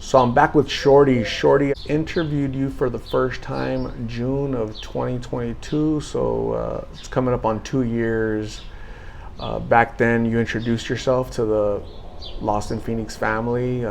So I'm back with Shorty. Shorty interviewed you for the first time June of 2022. So it's coming up on 2 years. Back then, you introduced yourself to the Lost in Phoenix family.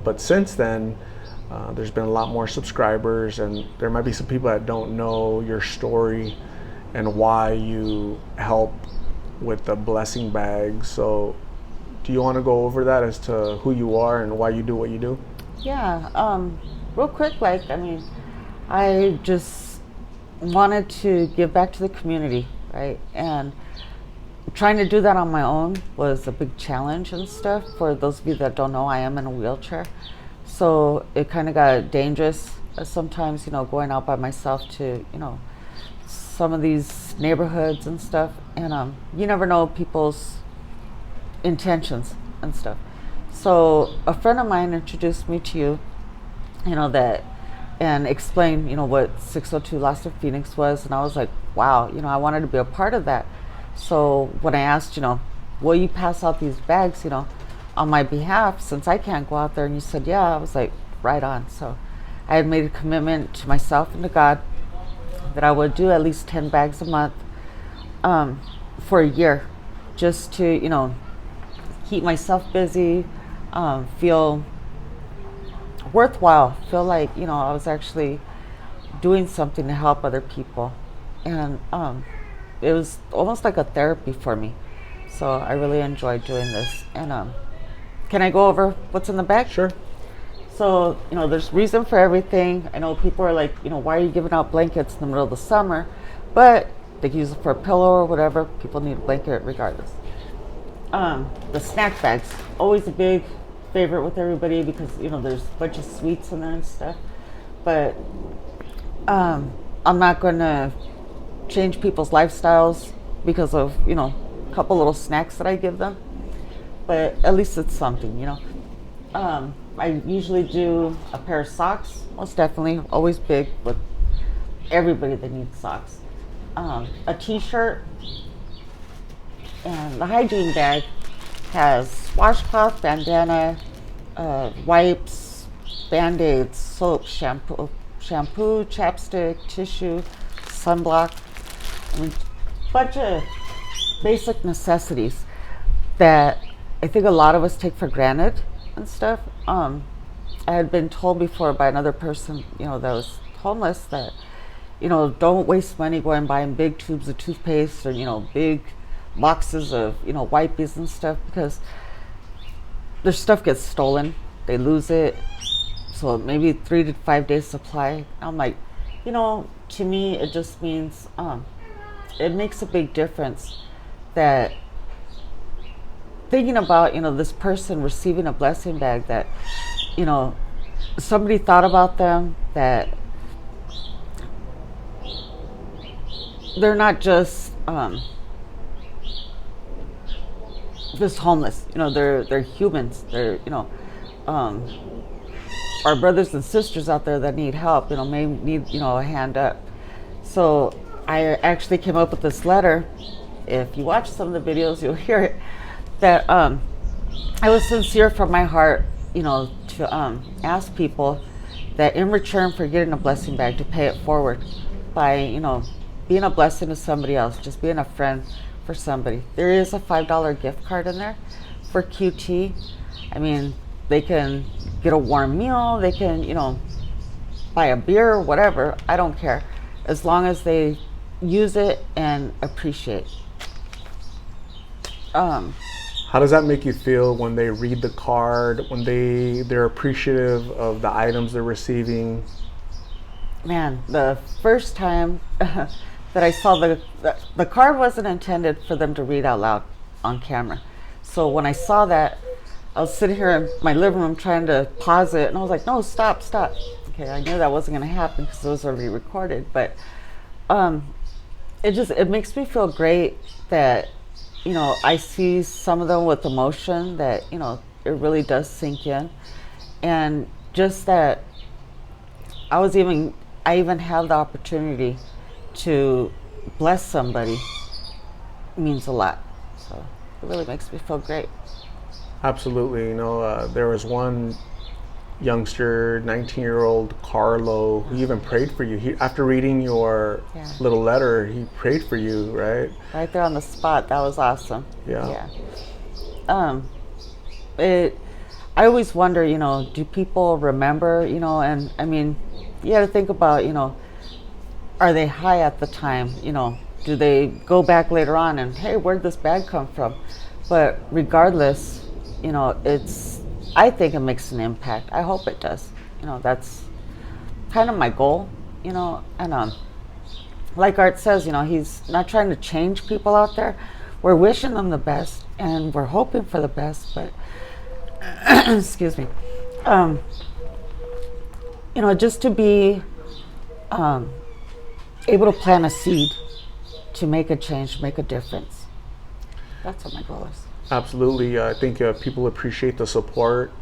But since then, there's been a lot more subscribers, and there might be some people that don't know your story and why you help with the blessing bag. So do you want to go over that as to who you are and why you do what you do? Yeah, real quick, I just wanted to give back to the community, right? And trying to do that on my own was a big challenge and stuff. For those of you that don't know, I am in a wheelchair. So it kind of got dangerous sometimes, going out by myself to, some of these neighborhoods and stuff. And you never know people's intentions and stuff. So a friend of mine introduced me to you, that, and explained, what 602 Lost in Phoenix was. And I was like, wow, I wanted to be a part of that. So when I asked, will you pass out these bags, on my behalf, since I can't go out there? And you said, yeah. I was like, right on. So I had made a commitment to myself and to God that I would do at least 10 bags a month for a year, just to, keep myself busy, feel worthwhile, feel like, I was actually doing something to help other people. And it was almost like a therapy for me. So I really enjoyed doing this. And can I go over what's in the bag? Sure. So, there's reason for everything. I know people are like, why are you giving out blankets in the middle of the summer? But they can use it for a pillow or whatever. People need a blanket regardless. The snack bags, always a big favorite with everybody because, there's a bunch of sweets in there and stuff. But I'm not going to change people's lifestyles because of, a couple little snacks that I give them. But at least it's something, I usually do a pair of socks, most definitely, always big with everybody that needs socks. A t-shirt, and the hygiene bag has washcloth, bandana, wipes, band-aids, soap, shampoo, chapstick, tissue, sunblock, a bunch of basic necessities that I think a lot of us take for granted and stuff. I had been told before by another person, that was homeless that, don't waste money going buying big tubes of toothpaste or, big boxes of, wipes and stuff, because their stuff gets stolen. They lose it. So maybe 3 to 5 days supply. I'm like, to me, it just means, it makes a big difference that thinking about, this person receiving a blessing bag, that, somebody thought about them, that they're not just homeless. They're humans. They're, our brothers and sisters out there that need help, may need, a hand up. So I actually came up with this letter. If you watch some of the videos, you'll hear it, that I was sincere from my heart, to ask people that in return for getting a blessing bag, to pay it forward by, being a blessing to somebody else, just being a friend for somebody. There is a $5 gift card in there for QT. I mean, they can get a warm meal, they can, buy a beer or whatever. I don't care, as long as they use it and appreciate. How does that make you feel when they read the card, when they're appreciative of the items they're receiving? Man, the first time that I saw the card wasn't intended for them to read out loud on camera. So when I saw that, I was sitting here in my living room trying to pause it, and I was like, no, stop. Okay, I knew that wasn't going to happen because it was already recorded, but it makes me feel great that, I see some of them with emotion, that, it really does sink in. And just that I even have the opportunity to bless somebody means a lot. So it really makes me feel great. Absolutely. There was one youngster, 19-year-old Carlo, who even prayed for you. After reading your little letter, he prayed for you, right? Right there on the spot. That was awesome. Yeah. I always wonder, do people remember, and I mean, you got to think about, are they high at the time? Do they go back later on and, hey, where'd this bag come from? But regardless, I think it makes an impact. I hope it does. That's kind of my goal, and like Art says, he's not trying to change people out there. We're wishing them the best and we're hoping for the best, but excuse me, just to be able to plant a seed to make a change, make a difference. That's what my goal is. Absolutely. I think people appreciate the support.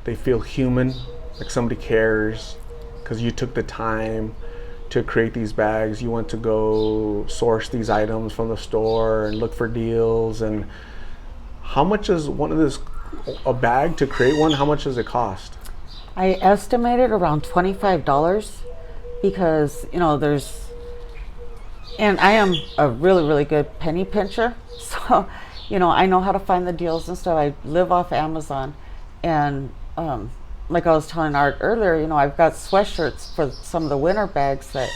They feel human, like somebody cares, because you took the time to create these bags. You went to go source these items from the store and look for deals. And how much is a bag to create one? How much does it cost? I estimated around $25 because, and I am a really, really good penny pincher. So, I know how to find the deals and stuff. I live off Amazon. And like I was telling Art earlier, I've got sweatshirts for some of the winter bags that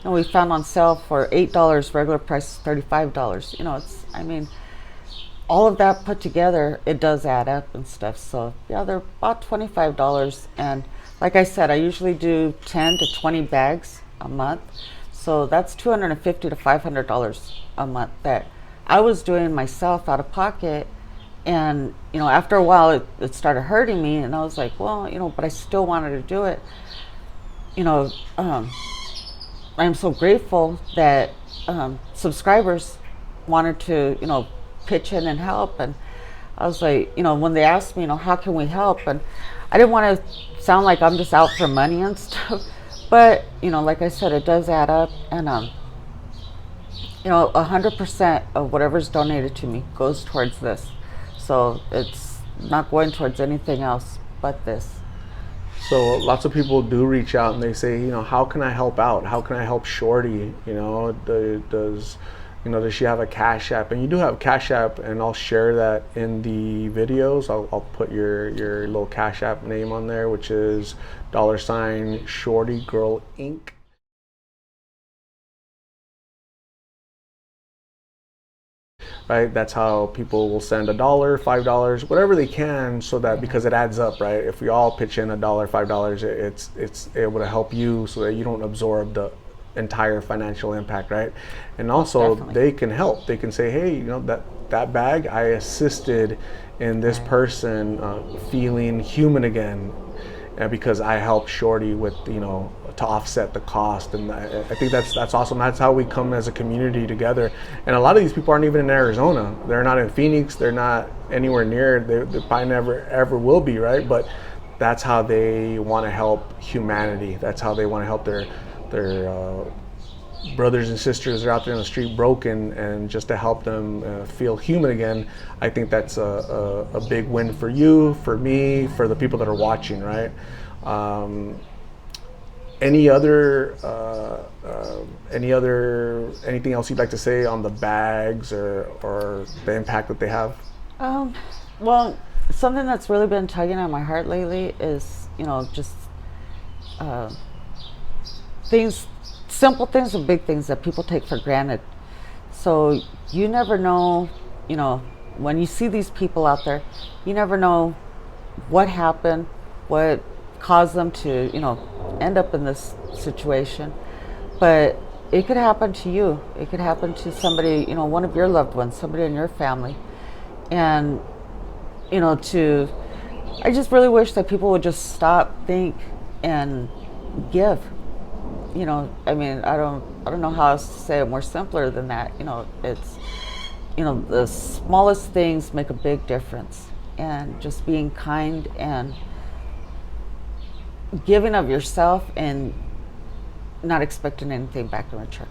we found on sale for $8, regular price is $35. All of that put together, it does add up and stuff. So yeah, they're about $25. And like I said, I usually do 10 to 20 bags a month. So that's $250 to $500 a month that I was doing myself out of pocket. And, after a while it started hurting me, and I was like, well, but I still wanted to do it. I'm so grateful that subscribers wanted to, pitch in and help. And I was like, when they asked me, how can we help? And I didn't want to sound like I'm just out for money and stuff. But, like I said, it does add up. And, 100% of whatever's donated to me goes towards this. So it's not going towards anything else but this. So lots of people do reach out and they say, how can I help out? How can I help Shorty? Does she have a Cash App? And you do have Cash App, and I'll share that in the videos. I'll put your little Cash App name on there, which is $Shorty Girl Inc. Right, that's how people will send $1, $5, whatever they can, so that, because it adds up, right? If we all pitch in $1, $5, it's able to help you so that you don't absorb the entire financial impact, right? And also they can help. They can say, hey, that bag, I assisted in this person feeling human again, because I helped Shorty with, to offset the cost. And I think that's awesome. That's how we come as a community together. And a lot of these people aren't even in Arizona. They're not in Phoenix. They're not anywhere near. They probably never ever will be, right? But that's how they want to help humanity. That's how they want to help their brothers and sisters that are out there on the street broken, and just to help them feel human again. I think that's a big win for you, for me, for the people that are watching, right? Anything else you'd like to say on the bags or the impact that they have? Well, something that's really been tugging on my heart lately is, just simple things and big things that people take for granted. So you never know, when you see these people out there, you never know what happened, what caused them to, end up in this situation. But it could happen to you. It could happen to somebody, one of your loved ones, somebody in your family. And, I just really wish that people would just stop, think, and give. I don't know how else to say it more simpler than that. It's, the smallest things make a big difference. And just being kind and giving of yourself and not expecting anything back in return.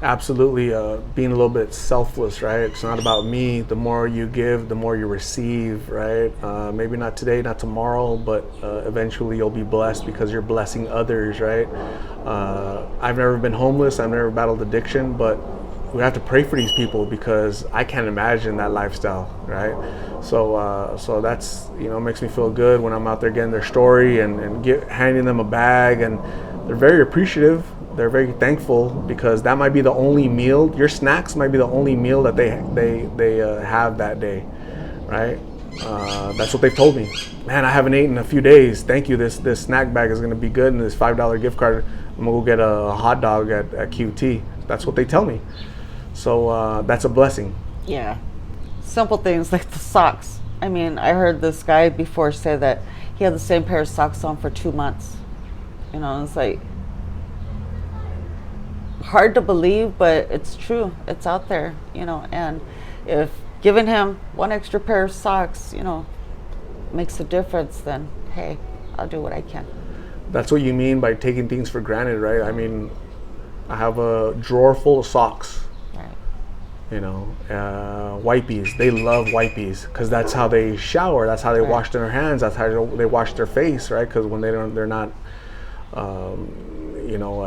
Absolutely, being a little bit selfless, right? It's not about me. The more you give, the more you receive, right? Maybe not today, not tomorrow, but eventually you'll be blessed because you're blessing others, right? I've never been homeless. I've never battled addiction, but we have to pray for these people because I can't imagine that lifestyle, right? So that's, makes me feel good when I'm out there getting their story and handing them a bag, and they're very appreciative. They're very thankful because that might be the only meal. Your snacks might be the only meal that they have that day, right? That's what they've told me. Man, I haven't eaten in a few days. Thank you. This snack bag is going to be good, and this $5 gift card, I'm gonna go get a hot dog at QT. That's what they tell me. So that's a blessing. Yeah. Simple things like the socks. I mean, I heard this guy before say that he had the same pair of socks on for 2 months. It's like hard to believe, but it's true. It's out there, and if giving him one extra pair of socks, makes a difference, then hey, I'll do what I can. That's what you mean by taking things for granted, right? I mean, I have a drawer full of socks. Wipies. They love wipies because that's how they shower. That's how they wash their hands. That's how they wash their face, right? Because when they're not,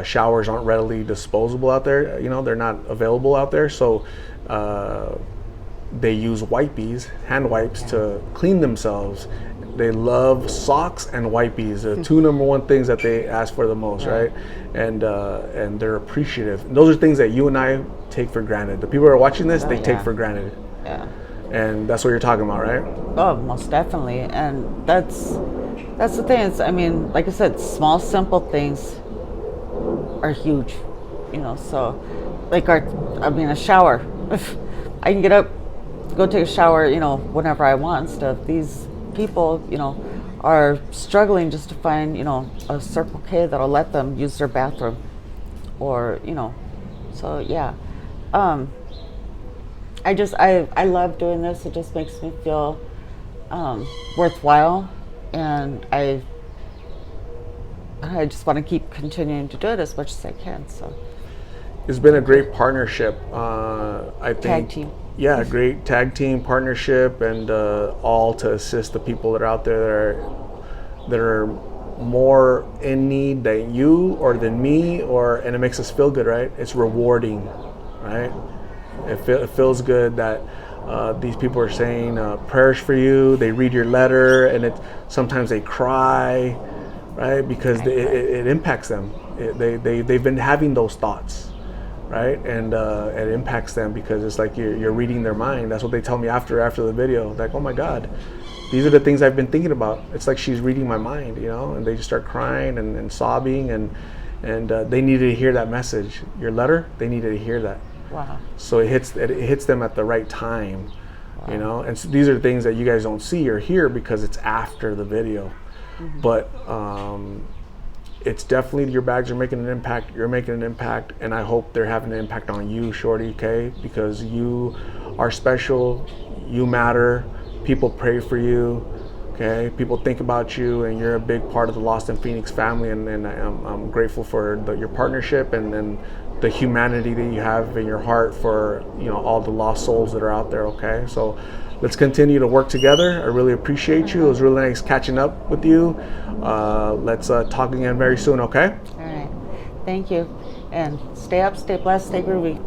showers aren't readily disposable out there. They're not available out there. So they use wipies, hand wipes, to clean themselves. They love socks and wipies, the two number one things that they ask for the most, right? And they're appreciative. And those are things that you and I take for granted. The people who are watching this, they take for granted. Yeah. And that's what you're talking about, right? Oh, most definitely. And that's the thing. I mean, like I said, small, simple things are huge. So like a shower. If I can get up, go take a shower, whenever I want stuff. These people, are struggling just to find, a Circle K that'll let them use their bathroom, or, so yeah. I love doing this. It just makes me feel worthwhile, and I just want to keep continuing to do it as much as I can. So it's been a great partnership. I think. Tag team. Yeah, great tag team partnership, and all to assist the people that are out there that are more in need than you or than me, and it makes us feel good, right? It's rewarding, right? It feels good that these people are saying prayers for you. They read your letter, and sometimes they cry, right? Because it impacts them. They've been having those thoughts, right? And it impacts them because it's like you're reading their mind. That's what they tell me after the video. Like, oh my God, these are the things I've been thinking about. It's like she's reading my mind, and they just start crying and sobbing, and they needed to hear that message. Your letter, they needed to hear that. Wow. So it hits them at the right time, and so these are things that you guys don't see or hear because it's after the video. Mm-hmm. But it's definitely, your bags are making an impact. You're making an impact, and I hope they're having an impact on you, Shorty, okay? Because you are special. You matter. People pray for you, okay? People think about you, and you're a big part of the Lost in Phoenix family, and I'm grateful for your partnership and the humanity that you have in your heart for all the lost souls that are out there, okay? So let's continue to work together. I really appreciate you. It was really nice catching up with you. Let's talk again very soon, okay? All right. Thank you. And stay up, stay blessed, stay groovy.